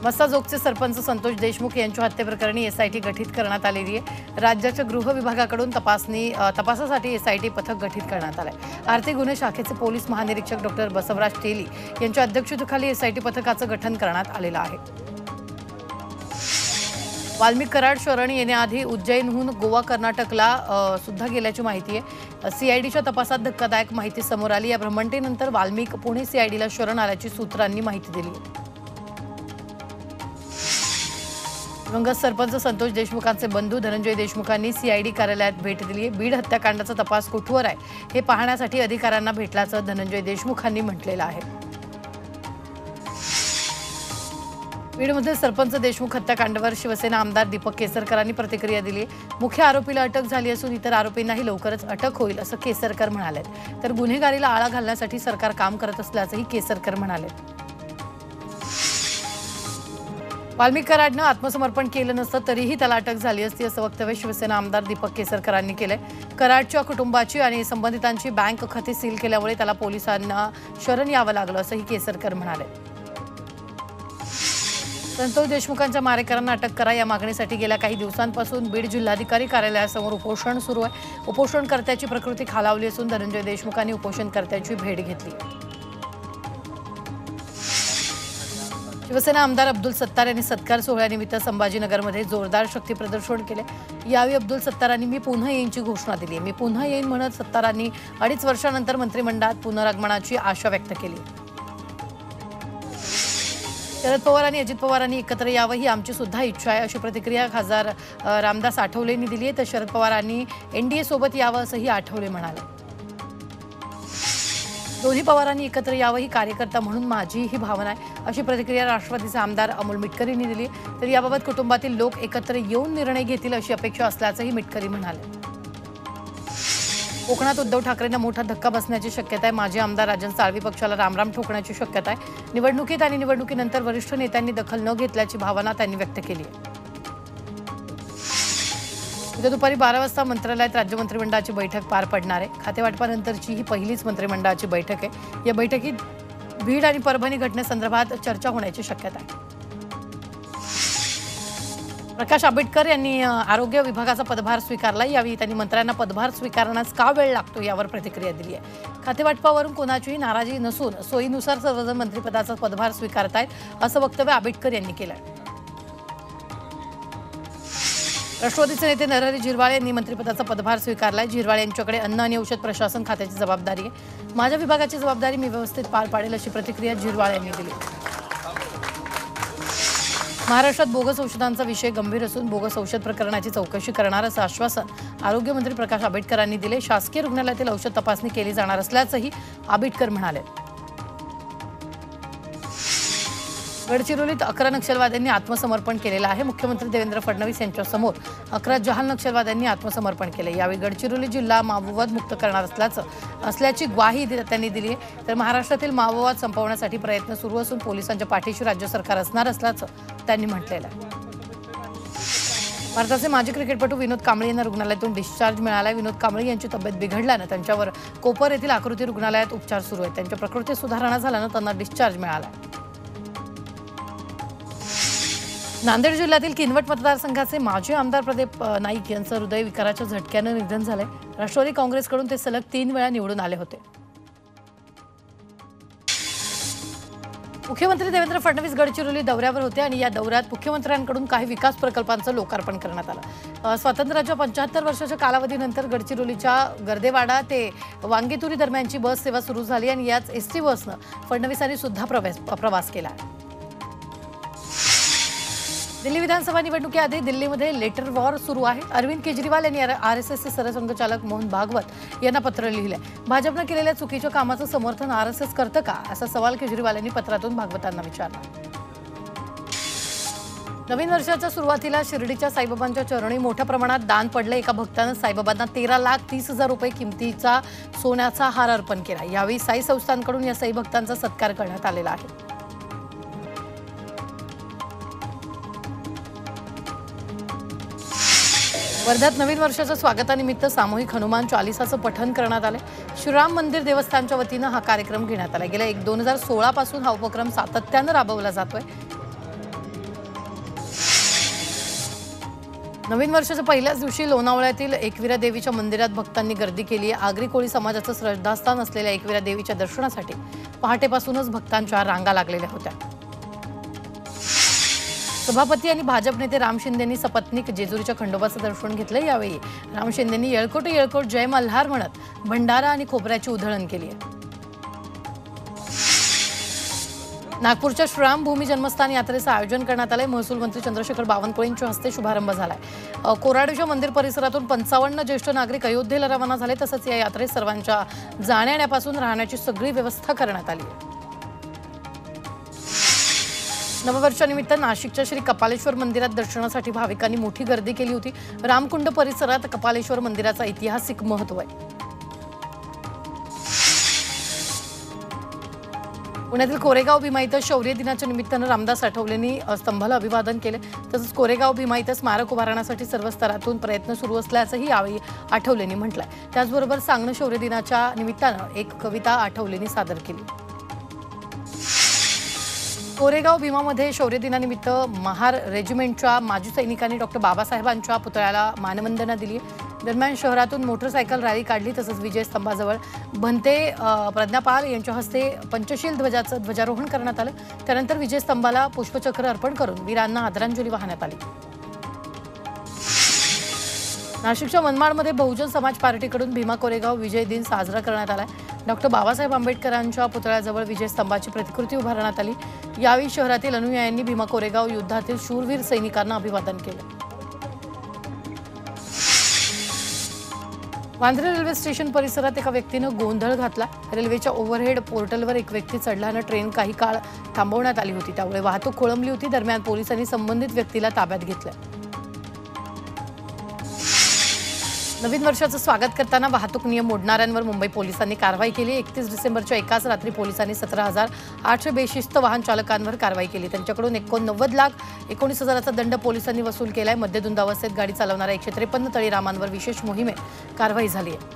मस्साजोगचे सरपंच संतोष देशमुख यांच्या हत्येप्रकरणी एसआयटी गठीत करण्यात आलेली आहे। राज्याच्या गृह विभागाकडून तपासासाठी एसआयटी पथक गठीत करण्यात आले आहे। आर्थिक गुन्हे शाखेचे पोलीस महानिरीक्षक डॉक्टर बसवराज तेली यांच्या अध्यक्षतेखाली एसआयटी पथकाचं गठन करण्यात आलेलं आहे। वाल्मिक कराड शरण येण्याआधी उज्जैनहून गोवा कर्नाटकला सुद्धा गेल्याची माहिती आहे। सीआयडीच्या तपासात धक्कादायक माहिती समोर आली। या भ्रमणतेनंतर वाल्मिक पुणे सीआयडीला शरण आल्याची सूत्रांनी माहिती दिली। दिवंगत सरपंच संतोष देशमुखांचे बंधू धनंजय देशमुखांनी सीआयडी कार्यालयात भेट दिली। बीड हत्याकांडाचा तपास कुठवर आहे हे पाहण्यासाठी अधिकाऱ्यांना भेटल्याचं धनंजय देशमुखांनी म्हटलेलं आहे। बीडमध्ये सरपंच देशमुख हत्याकांडावर शिवसेना आमदार दीपक केसरकरांनी प्रतिक्रिया दिली। मुख्य आरोपीला अटक झाली असून इतर आरोपींनाही लवकरच अटक होईल असं केसरकर म्हणाले। तर गुन्हेगारीला आळा घालण्यासाठी सरकार काम करत असल्याचंही केसरकर म्हणाले। वाल्मिक कराडनं आत्मसमर्पण केलं नसतं तरीही त्याला अटक झाली असती असं वक्तव्य शिवसेना आमदार दीपक केसरकरांनी केलंय। कराडच्या कुटुंबाची आणि संबंधितांची बँक खाती सील केल्यामुळे त्याला पोलिसांना शरण यावं लागलं असंही केसरकर म्हणाले। संतोष देशमुखांच्या मारेकरांना अटक करा या मागणीसाठी गेल्या काही दिवसांपासून बीड जिल्हाधिकारी कार्यालयासमोर उपोषण सुरू आहे। उपोषणकर्त्याची प्रकृती खालावली असून धनंजय देशमुखांनी उपोषणकर्त्याची भेट घेतली। शिवसेना आमदार अब्दुल सत्तार यांनी सत्कार सोहळ्यानिमित्त संभाजीनगरमध्ये जोरदार शक्ती प्रदर्शन केले। यावेळी अब्दुल सत्तारांनी मी पुन्हा येईनची घोषणा दिली। मी पुन्हा येईन म्हणत सत्तारांनी 2.5 वर्षांनंतर मंत्रिमंडळात पुनरागमनाची आशा व्यक्त केली। शरद पवार आणि अजित पवारांनी एकत्र यावं ही आमची सुद्धा इच्छा आहे अशी प्रतिक्रिया खासदार रामदास आठवलेंनी दिली आहे। तर शरद पवारांनी एनडीए सोबत यावं असंही आठवले म्हणाले। दोन्ही पवारांनी एकत्र यावं ही कार्यकर्ता म्हणून माझी ही भावना आहे अशी प्रतिक्रिया राष्ट्रवादीचे आमदार अमोल मिटकर यांनी दिली। तर याबाबत कुटुंबातील लोक एकत्र येऊन निर्णय घेतील अशी अपेक्षा असल्याचंही मिटकरी म्हणाले। कोकणात उद्धव ठाकरेंना मोठा धक्का बसण्याची शक्यता आहे। माजी आमदार राजन साळवी पक्षाला रामराम ठोकण्याची शक्यता आहे। निवडणुकीत आणि निवडणुकीनंतर वरिष्ठ नेत्यांनी दखल न घेतल्याची भावना त्यांनी व्यक्त केली आहे। उद्या दुपारी 12 वाजता मंत्रालयात राज्य मंत्रिमंडळाची बैठक पार पडणार आहे। खातेवाटपानंतरची ही पहिलीच मंत्रिमंडळाची बैठक आहे। या बैठकीत बीड आणि परभणी घटनेसंदर्भात चर्चा होण्याची शक्यता आहे। प्रकाश आंबेडकर यांनी आरोग्य विभागाचा पदभार स्वीकारला। यावेळी त्यांनी मंत्र्यांना पदभार स्वीकारण्यास का वेळ लागतो यावर प्रतिक्रिया दिली आहे। खातेवाटपावरून कोणाचीही नाराजी नसून सोयीनुसार सर्वजण मंत्रिपदाचा पदभार स्वीकारतायत असं वक्तव्य आंबेडकर यांनी केलं आहे। राष्ट्रवादीचे नेते नरहरी झिरवाळ यांनी मंत्रिपदाचा पदभार स्वीकारलाय। झिरवाळ यांच्याकडे अन्न आणि औषध प्रशासन खात्याची जबाबदारी आहे। माझ्या विभागाची जबाबदारी मी व्यवस्थित पार पाडेल अशी प्रतिक्रिया झिरवाळ यांनी दिली। महाराष्ट्रात बोगस औषधांचा विषय गंभीर असून बोगस औषध प्रकरणाची चौकशी करणार असं आश्वासन आरोग्यमंत्री प्रकाश आंबेडकरांनी दिले। शासकीय रुग्णालयातील औषध तपासणी केली जाणार असल्याचंही आंबेडकर म्हणाले। गडचिरोलीत 11 नक्षलवाद्यांनी आत्मसमर्पण केलेलं आहे। मुख्यमंत्री देवेंद्र फडणवीस यांच्यासमोर 11 जहाल नक्षलवाद्यांनी आत्मसमर्पण केले। यावेळी गडचिरोली जिल्हा माओवाद मुक्त करणार असल्याची ग्वाही त्यांनी दिली आहे। तर महाराष्ट्रातील माओवाद संपवण्यासाठी प्रयत्न सुरू असून पोलिसांच्या पाठीशी राज्य सरकार असणार असल्याचं त्यांनी म्हटलेलं आहे। भारताचे माजी क्रिकेटपटू विनोद कांबळे यांना रुग्णालयातून डिस्चार्ज मिळाला आहे। विनोद कांबळे यांची तब्येत बिघडल्यानं त्यांच्यावर कोपर येथील आकृती रुग्णालयात उपचार सुरू आहेत। त्यांच्या प्रकृतीत सुधारणा झाल्यानं त्यांना डिस्चार्ज मिळाला आहे। नांदेड जिल्ह्यातील किनवट मतदारसंघाचे माजी आमदार प्रदीप नाईक यांचं हृदयविकाराच्या झटक्यानं निधन झालंय। राष्ट्रवादी काँग्रेसकडून ते सलग 3 वेळा निवडून आले होते। मुख्यमंत्री देवेंद्र फडणवीस गडचिरोली दौऱ्यावर होते आणि या दौऱ्यात मुख्यमंत्र्यांकडून काही विकास प्रकल्पांचं लोकार्पण करण्यात आलं। स्वातंत्र्याच्या 75 वर्षाच्या कालावधीनंतर गडचिरोलीच्या गर्देवाडा ते वांगीतुरी दरम्यानची बस सेवा सुरू झाली आणि याच एसटी बसनं फडणवीसांनी सुद्धा प्रवास केला। दिल्ली विधानसभा निवडणुकीआधी दिल्लीमध्ये लेटर वॉर सुरू आहे। अरविंद केजरीवाल यांनी आरएसएसचे सरसंघचालक मोहन भागवत यांना पत्र लिहिलंय। भाजपनं केलेल्या चुकीच्या कामाचं समर्थन आरएसएस करतं का असा सवाल केजरीवाल यांनी पत्रातून भागवतांना विचारला। नवीन वर्षाच्या सुरुवातीला शिर्डीच्या साईबाबांच्या चरणी मोठ्या प्रमाणात दान पडलं। एका भक्तानं साईबाबांना 13,30,000 रुपये किमतीचा सोन्याचा हार अर्पण केला। यावेळी साई संस्थांकडून या साई भक्तांचा सत्कार करण्यात आलेला आहे। वर्ध्यात नवीन वर्षाच्या स्वागतानिमित्त सामूहिक हनुमान चालीसाचं पठण करण्यात आले। श्रीराम मंदिर देवस्थानच्या वतीनं हा कार्यक्रम घेण्यात आला। गेल्या 2016 पासून हा उपक्रम सातत्यानं राबवला जातोय। नवीन वर्षाच्या पहिल्याच दिवशी लोणावळ्यातील एकविरा देवीच्या मंदिरात भक्तांनी गर्दी केली आहे। आगरी कोळी समाजाचं श्रद्धास्थान असलेल्या एकविरा देवीच्या दर्शनासाठी पहाटेपासूनच भक्तांच्या रांगा लागलेल्या होत्या। सभापती आणि भाजप नेते राम शिंदेंनी सपत्नीक जेजुरीच्या खंडोबाचं दर्शन घेतलं। यावेळी राम शिंदेंनी येळकोट येळकोट जय मल्हार म्हणत भंडारा आणि खोबऱ्याची उधळण केली आहे। नागपूरच्या श्रामभूमी जन्मस्थान यात्रेचं आयोजन करण्यात आले। महसूल मंत्री चंद्रशेखर बावनकुळेंच्या हस्ते शुभारंभ झालाय। कोराडीच्या मंदिर परिसरातून 55 ज्येष्ठ नागरिक अयोध्येला रवाना झाले। तसंच या यात्रेत सर्वांच्या जाण्यापासून राहण्याची सगळी व्यवस्था करण्यात आली आहे। नववर्षानिमित्त नाशिकच्या श्री कपालेश्वर मंदिरात दर्शनासाठी भाविकांनी मोठी गर्दी केली होती। रामकुंड परिसरात कपालेश्वर मंदिराचा ऐतिहासिक महत्त्व आहे। पुण्यातील कोरेगाव भीमा इथं शौर्य दिनाच्या निमित्तानं रामदास आठवलेंनी स्तंभाला अभिवादन केले। तसंच कोरेगाव भीमा इथं स्मारक उभारण्यासाठी सर्व स्तरातून प्रयत्न सुरू असल्याचंही यावेळी आठवलेंनी म्हटलंय। त्याचबरोबर सांगणं शौर्य दिनाच्या निमित्तानं एक कविता आठवलेंनी सादर केली। कोरेगाव भीमामध्ये शौर्य दिनानिमित्त महार रेजिमेंटच्या माजी सैनिकांनी डॉक्टर बाबासाहेबांच्या पुतळ्याला मानवंदना दिली। दरम्यान शहरातून मोटरसायकल रॅली काढली। तसंच विजय स्तंभाजवळ भंते प्रज्ञापाल यांच्या हस्ते पंचशील ध्वजाचं ध्वजारोहण करण्यात आलं। त्यानंतर विजय स्तंभाला पुष्पचक्र अर्पण करून वीरांना आदरांजली वाहण्यात आली। नाशिकच्या मनमाडमध्ये बहुजन समाज पार्टीकडून भीमा कोरेगाव विजय दिन साजरा करण्यात आला। डॉक्टर बाबासाहेब आंबेडकरांच्या पुतळ्याजवळ विजय स्तंभाची प्रतिकृती उभारण्यात आली। यावेळी शहरातील अनुयायांनी भीमा कोरेगाव युद्धातील शूरवीर सैनिकांना अभिवादन केलं। वांद्रे रेल्वे स्टेशन परिसरात एका व्यक्तीनं गोंधळ घातला। रेल्वेच्या ओव्हरहेड पोर्टलवर एक व्यक्ती चढल्यानं ट्रेन काही काळ थांबवण्यात आली होती। त्यामुळे वाहतूक खोळंबली होती। दरम्यान पोलिसांनी संबंधित व्यक्तीला ताब्यात घेतलं। नवीन वर्षाचं स्वागत करताना वाहतूक नियम मोडणाऱ्यांवर मुंबई पोलिसांनी कारवाई केली। 31 डिसेंबरच्या एकाच रात्री पोलिसांनी 17,800 बेशिस्त वाहन चालकांवर कारवाई केली। त्यांच्याकडून 89,19,000चा दंड पोलिसांनी वसूल केलाय। मद्यधुंद अवस्थेत गाडी चालवणाऱ्या 153 तळीरामांवर विशेष मोहिमेत कारवाई झाली आहे।